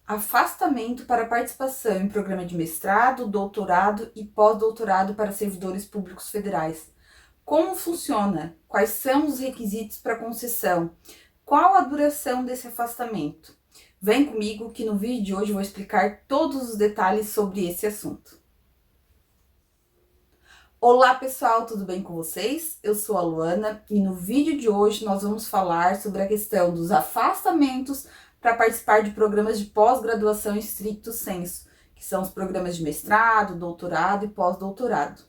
Afastamento para participação em programa de mestrado, doutorado e pós-doutorado para servidores públicos federais. Como funciona? Quais são os requisitos para concessão? Qual a duração desse afastamento? Vem comigo que no vídeo de hoje eu vou explicar todos os detalhes sobre esse assunto. Olá pessoal, tudo bem com vocês? Eu sou a Luana e no vídeo de hoje nós vamos falar sobre a questão dos afastamentos para participar de programas de pós-graduação em stricto sensu, que são os programas de mestrado, doutorado e pós-doutorado.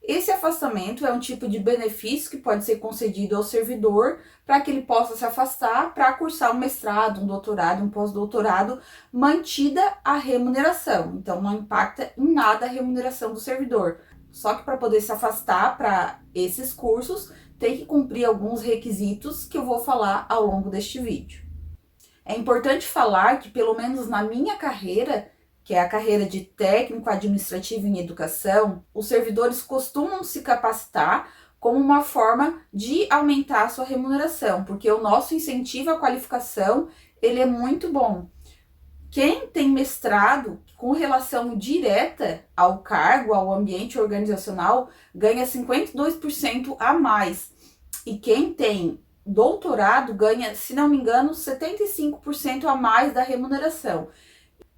Esse afastamento é um tipo de benefício que pode ser concedido ao servidor para que ele possa se afastar para cursar um mestrado, um doutorado, um pós-doutorado, mantida a remuneração. Então, não impacta em nada a remuneração do servidor. Só que para poder se afastar para esses cursos, tem que cumprir alguns requisitos que eu vou falar ao longo deste vídeo. É importante falar que, pelo menos na minha carreira, que é a carreira de técnico administrativo em educação, os servidores costumam se capacitar como uma forma de aumentar a sua remuneração, porque o nosso incentivo à qualificação, ele é muito bom. Quem tem mestrado com relação direta ao cargo, ao ambiente organizacional, ganha 52% a mais. E quem tem doutorado ganha, se não me engano, 75% a mais da remuneração.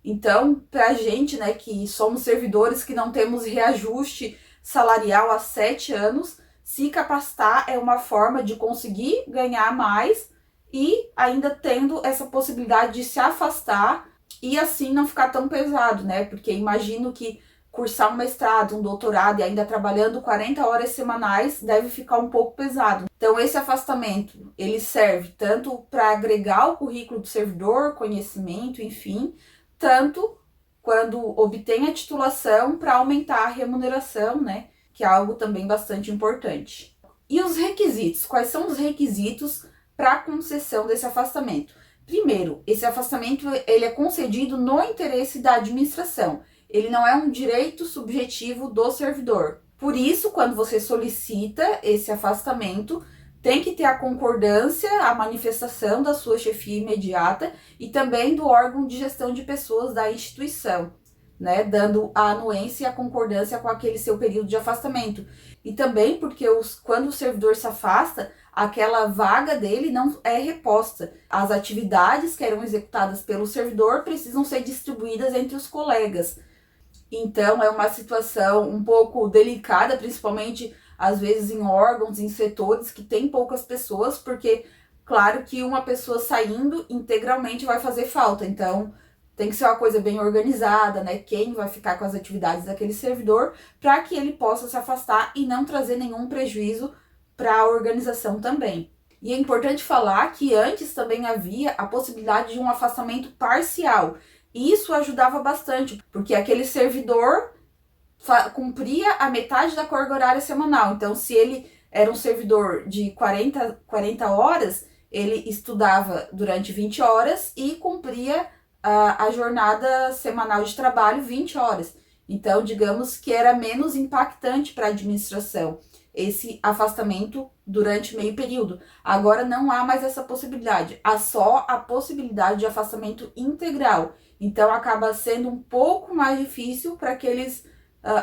Então, para a gente, né, que somos servidores que não temos reajuste salarial há 7 anos, se capacitar é uma forma de conseguir ganhar mais e ainda tendo essa possibilidade de se afastar e assim não ficar tão pesado, né? Porque imagino que cursar um mestrado, um doutorado e ainda trabalhando 40 horas semanais deve ficar um pouco pesado. Então, esse afastamento, ele serve tanto para agregar o currículo do servidor, conhecimento, enfim, tanto quando obtém a titulação para aumentar a remuneração, né? Que é algo também bastante importante. E os requisitos? Quais são os requisitos para a concessão desse afastamento? Primeiro, esse afastamento ele é concedido no interesse da administração. Ele não é um direito subjetivo do servidor. Por isso, quando você solicita esse afastamento, tem que ter a concordância, a manifestação da sua chefia imediata e também do órgão de gestão de pessoas da instituição, né, dando a anuência e a concordância com aquele seu período de afastamento. E também porque quando o servidor se afasta, aquela vaga dele não é reposta. As atividades que eram executadas pelo servidor precisam ser distribuídas entre os colegas. Então, é uma situação um pouco delicada, principalmente às vezes em órgãos, em setores que tem poucas pessoas, porque claro que uma pessoa saindo integralmente vai fazer falta. Então, tem que ser uma coisa bem organizada, né? Quem vai ficar com as atividades daquele servidor para que ele possa se afastar e não trazer nenhum prejuízo para a organização também. E é importante falar que antes também havia a possibilidade de um afastamento parcial. Isso ajudava bastante, porque aquele servidor cumpria a metade da carga horária semanal. Então, se ele era um servidor de 40 horas, ele estudava durante 20 horas e cumpria a jornada semanal de trabalho 20 horas. Então, digamos que era menos impactante para a administração esse afastamento durante meio período. Agora não há mais essa possibilidade, há só a possibilidade de afastamento integral. Então, acaba sendo um pouco mais difícil para aqueles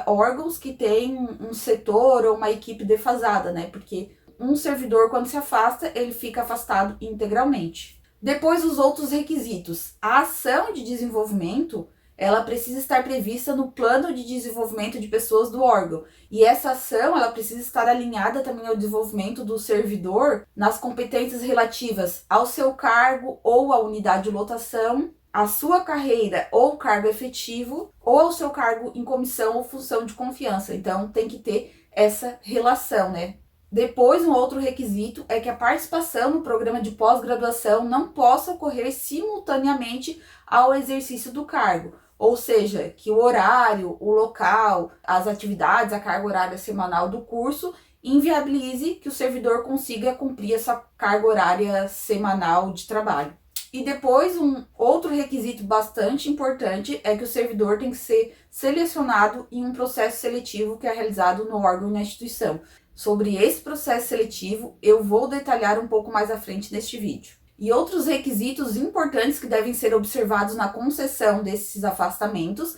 órgãos que têm um setor ou uma equipe defasada, né? Porque um servidor, quando se afasta, ele fica afastado integralmente. Depois, os outros requisitos. A ação de desenvolvimento, ela precisa estar prevista no plano de desenvolvimento de pessoas do órgão. E essa ação, ela precisa estar alinhada também ao desenvolvimento do servidor nas competências relativas ao seu cargo ou à unidade de lotação, à sua carreira ou cargo efetivo, ou ao seu cargo em comissão ou função de confiança. Então, tem que ter essa relação, né? Depois, um outro requisito é que a participação no programa de pós-graduação não possa ocorrer simultaneamente ao exercício do cargo. Ou seja, que o horário, o local, as atividades, a carga horária semanal do curso inviabilize que o servidor consiga cumprir essa carga horária semanal de trabalho. E depois, um outro requisito bastante importante é que o servidor tem que ser selecionado em um processo seletivo que é realizado no órgão e na instituição. Sobre esse processo seletivo, eu vou detalhar um pouco mais à frente neste vídeo. E outros requisitos importantes que devem ser observados na concessão desses afastamentos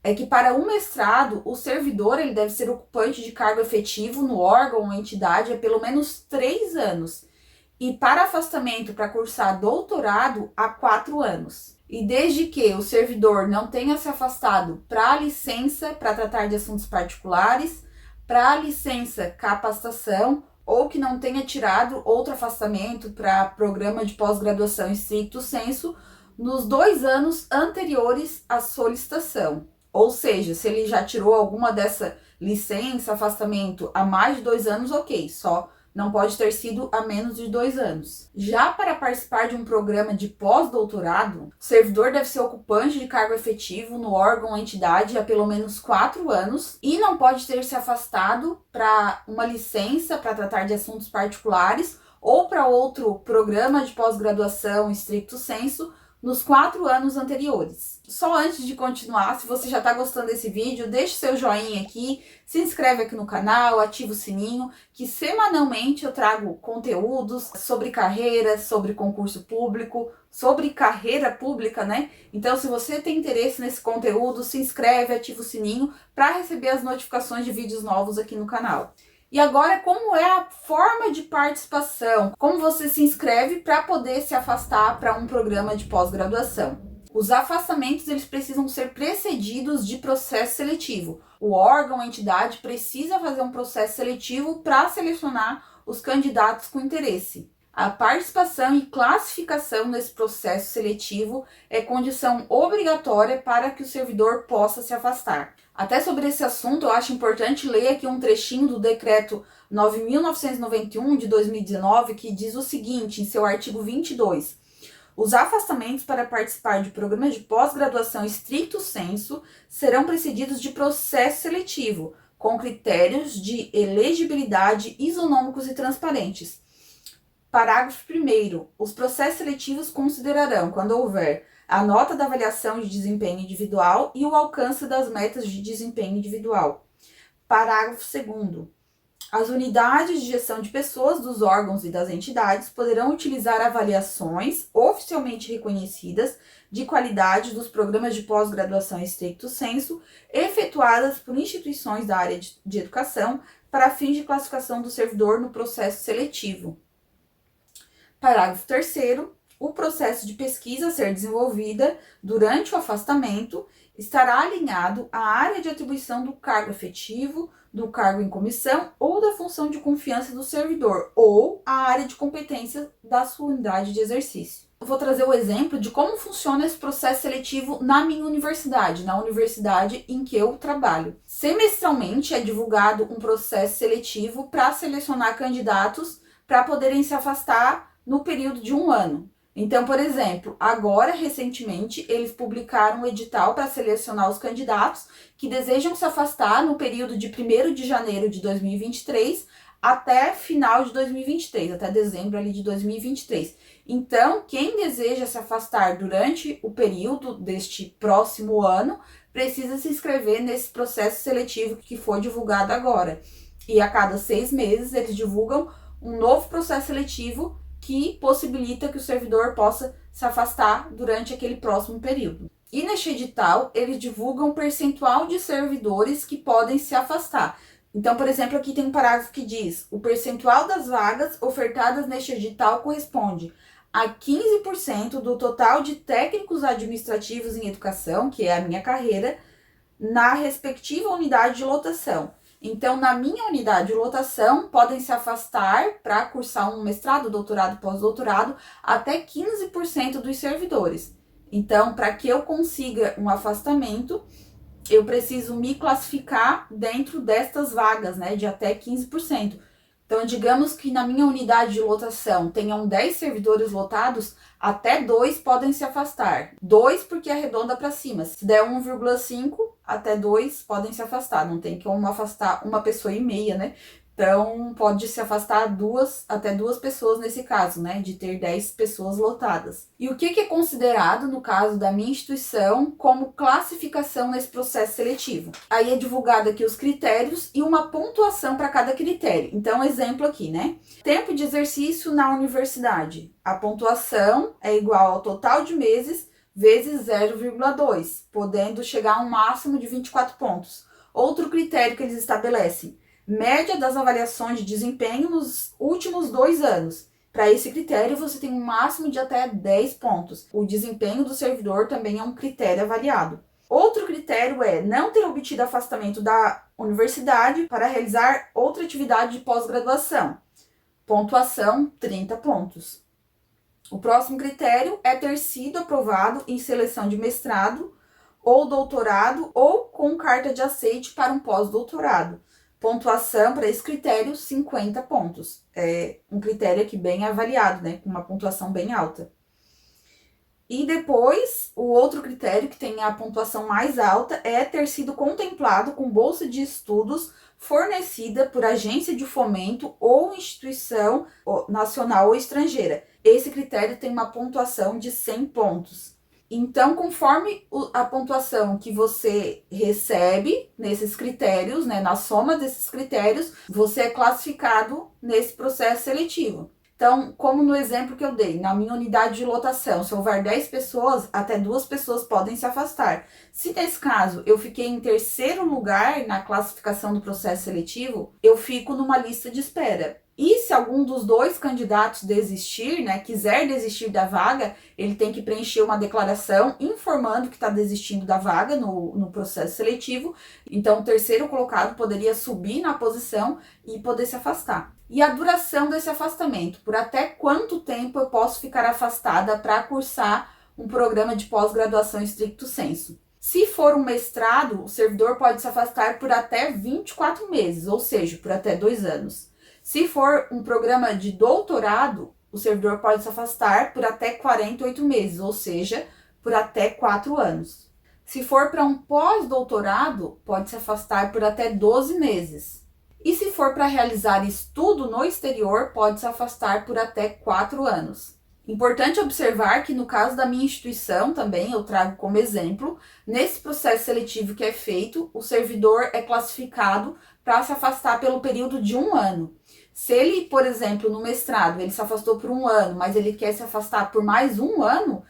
é que para um mestrado, o servidor ele deve ser ocupante de cargo efetivo no órgão ou entidade há pelo menos 3 anos. E para afastamento para cursar doutorado, há 4 anos. E desde que o servidor não tenha se afastado para licença para tratar de assuntos particulares, para licença capacitação, ou que não tenha tirado outro afastamento para programa de pós-graduação em stricto sensu nos 2 anos anteriores à solicitação. Ou seja, se ele já tirou alguma dessa licença, afastamento há mais de 2 anos, ok, só não pode ter sido há menos de 2 anos. Já para participar de um programa de pós-doutorado, o servidor deve ser ocupante de cargo efetivo no órgão ou entidade há pelo menos 4 anos e não pode ter se afastado para uma licença para tratar de assuntos particulares ou para outro programa de pós-graduação stricto sensu nos 4 anos anteriores. Só antes de continuar, se você já está gostando desse vídeo, deixe seu joinha aqui, se inscreve aqui no canal, ativa o sininho, que semanalmente eu trago conteúdos sobre carreira, sobre concurso público, sobre carreira pública, né? Então, se você tem interesse nesse conteúdo, se inscreve, ativa o sininho para receber as notificações de vídeos novos aqui no canal. E agora, como é a forma de participação? Como você se inscreve para poder se afastar para um programa de pós-graduação? Os afastamentos eles precisam ser precedidos de processo seletivo. O órgão, a entidade, precisa fazer um processo seletivo para selecionar os candidatos com interesse. A participação e classificação nesse processo seletivo é condição obrigatória para que o servidor possa se afastar. Até sobre esse assunto, eu acho importante ler aqui um trechinho do Decreto 9.991 de 2019, que diz o seguinte, em seu artigo 22. Os afastamentos para participar de programas de pós-graduação stricto sensu serão precedidos de processo seletivo, com critérios de elegibilidade isonômicos e transparentes. Parágrafo 1º. Os processos seletivos considerarão, quando houver, a nota da avaliação de desempenho individual e o alcance das metas de desempenho individual. Parágrafo 2º. As unidades de gestão de pessoas dos órgãos e das entidades poderão utilizar avaliações oficialmente reconhecidas de qualidade dos programas de pós-graduação em stricto sensu efetuadas por instituições da área de educação para fins de classificação do servidor no processo seletivo. Parágrafo 3º. O processo de pesquisa a ser desenvolvida durante o afastamento estará alinhado à área de atribuição do cargo efetivo, do cargo em comissão ou da função de confiança do servidor, ou à área de competência da sua unidade de exercício. Eu vou trazer o exemplo de como funciona esse processo seletivo na minha universidade, na universidade em que eu trabalho. Semestralmente é divulgado um processo seletivo para selecionar candidatos para poderem se afastar no período de 1 ano. Então, por exemplo, agora, recentemente, eles publicaram um edital para selecionar os candidatos que desejam se afastar no período de 1º de janeiro de 2023 até final de 2023, até dezembro ali de 2023. Então, quem deseja se afastar durante o período deste próximo ano, precisa se inscrever nesse processo seletivo que foi divulgado agora. E a cada 6 meses, eles divulgam um novo processo seletivo que possibilita que o servidor possa se afastar durante aquele próximo período. E neste edital, eles divulgam o percentual de servidores que podem se afastar. Então, por exemplo, aqui tem um parágrafo que diz: o percentual das vagas ofertadas neste edital corresponde a 15% do total de técnicos administrativos em educação, que é a minha carreira, na respectiva unidade de lotação. Então, na minha unidade de lotação, podem se afastar para cursar um mestrado, doutorado, pós-doutorado, até 15% dos servidores. Então, para que eu consiga um afastamento, eu preciso me classificar dentro destas vagas, né, de até 15%. Então, digamos que na minha unidade de lotação tenham 10 servidores lotados, até 2 podem se afastar. 2 porque arredonda para cima. Se der 1,5, até 2 podem se afastar. Não tem como afastar uma pessoa e meia, né? Então, pode se afastar até duas pessoas nesse caso, né? De ter 10 pessoas lotadas. E o que é considerado, no caso da minha instituição, como classificação nesse processo seletivo? Aí é divulgado aqui os critérios e uma pontuação para cada critério. Então, exemplo aqui, né? Tempo de exercício na universidade. A pontuação é igual ao total de meses vezes 0,2, podendo chegar a um máximo de 24 pontos. Outro critério que eles estabelecem: média das avaliações de desempenho nos últimos 2 anos. Para esse critério, você tem um máximo de até 10 pontos. O desempenho do servidor também é um critério avaliado. Outro critério é não ter obtido afastamento da universidade para realizar outra atividade de pós-graduação. Pontuação, 30 pontos. O próximo critério é ter sido aprovado em seleção de mestrado ou doutorado ou com carta de aceite para um pós-doutorado. Pontuação para esse critério, 50 pontos. É um critério aqui bem avaliado, né? Com uma pontuação bem alta. E depois, o outro critério que tem a pontuação mais alta é ter sido contemplado com bolsa de estudos fornecida por agência de fomento ou instituição nacional ou estrangeira. Esse critério tem uma pontuação de 100 pontos. Então, conforme a pontuação que você recebe nesses critérios, né, na soma desses critérios, você é classificado nesse processo seletivo. Então, como no exemplo que eu dei, na minha unidade de lotação, se houver 10 pessoas, até 2 pessoas podem se afastar. Se nesse caso eu fiquei em terceiro lugar na classificação do processo seletivo, eu fico numa lista de espera. E se algum dos 2 candidatos desistir, né, quiser desistir da vaga, ele tem que preencher uma declaração informando que está desistindo da vaga no processo seletivo. Então, o terceiro colocado poderia subir na posição e poder se afastar. E a duração desse afastamento? Por até quanto tempo eu posso ficar afastada para cursar um programa de pós-graduação stricto sensu? Se for um mestrado, o servidor pode se afastar por até 24 meses, ou seja, por até 2 anos. Se for um programa de doutorado, o servidor pode se afastar por até 48 meses, ou seja, por até 4 anos. Se for para um pós-doutorado, pode se afastar por até 12 meses. E se for para realizar estudo no exterior, pode se afastar por até 4 anos. Importante observar que no caso da minha instituição também, eu trago como exemplo, nesse processo seletivo que é feito, o servidor é classificado para se afastar pelo período de 1 ano. Se ele, por exemplo, no mestrado, ele se afastou por 1 ano, mas ele quer se afastar por mais 1 ano,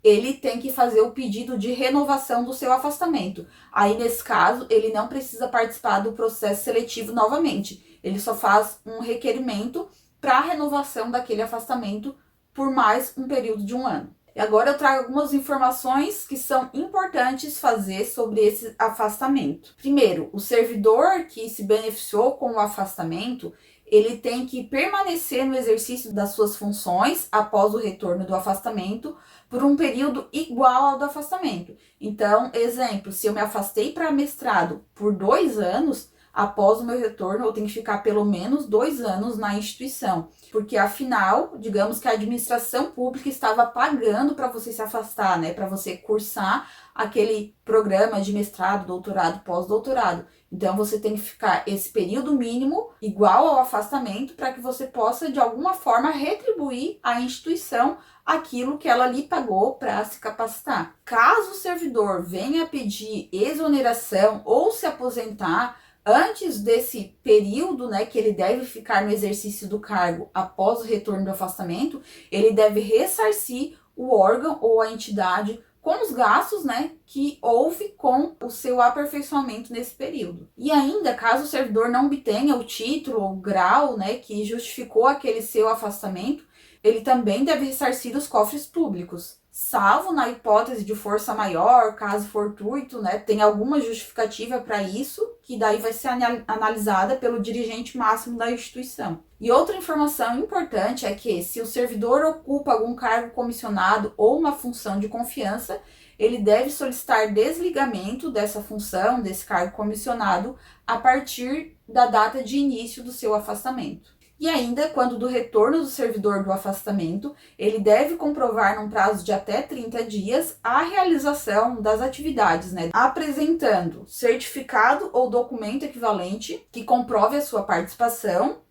ele tem que fazer o pedido de renovação do seu afastamento. Aí, nesse caso, ele não precisa participar do processo seletivo novamente. Ele só faz um requerimento para a renovação daquele afastamento por mais um período de 1 ano. E agora eu trago algumas informações que são importantes fazer sobre esse afastamento. Primeiro, o servidor que se beneficiou com o afastamento, ele tem que permanecer no exercício das suas funções após o retorno do afastamento por um período igual ao do afastamento. Então, exemplo, se eu me afastei para mestrado por 2 anos, após o meu retorno, eu tenho que ficar pelo menos 2 anos na instituição, porque afinal, digamos que a administração pública estava pagando para você se afastar, né, para você cursar aquele programa de mestrado, doutorado, pós-doutorado. Então, você tem que ficar esse período mínimo igual ao afastamento para que você possa, de alguma forma, retribuir à instituição aquilo que ela lhe pagou para se capacitar. Caso o servidor venha pedir exoneração ou se aposentar antes desse período, né, que ele deve ficar no exercício do cargo após o retorno do afastamento, ele deve ressarcir o órgão ou a entidade com os gastos, né, que houve com o seu aperfeiçoamento nesse período. E ainda, caso o servidor não obtenha o título ou grau, né, que justificou aquele seu afastamento, ele também deve ressarcir os cofres públicos, salvo na hipótese de força maior, caso fortuito, né, tem alguma justificativa para isso, que daí vai ser analisada pelo dirigente máximo da instituição. E outra informação importante é que, se o servidor ocupa algum cargo comissionado ou uma função de confiança, ele deve solicitar desligamento dessa função, desse cargo comissionado, a partir da data de início do seu afastamento. E ainda, quando do retorno do servidor do afastamento, ele deve comprovar num prazo de até 30 dias a realização das atividades, apresentando certificado ou documento equivalente que comprove a sua participação,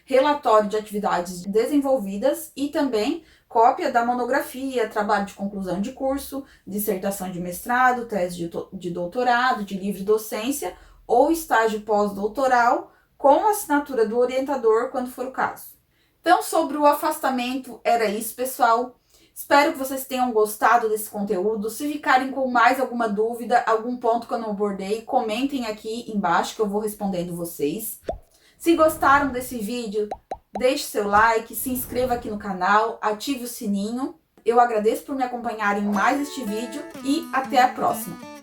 relatório de atividades desenvolvidas e também cópia da monografia, trabalho de conclusão de curso, dissertação de mestrado, tese de doutorado, de livre docência ou estágio pós-doutoral, com assinatura do orientador, quando for o caso. Então, sobre o afastamento, era isso, pessoal. Espero que vocês tenham gostado desse conteúdo. Se ficarem com mais alguma dúvida, algum ponto que eu não abordei, comentem aqui embaixo que eu vou respondendo vocês. Se gostaram desse vídeo, deixe seu like, se inscreva aqui no canal, ative o sininho. Eu agradeço por me acompanharem em mais este vídeo e até a próxima!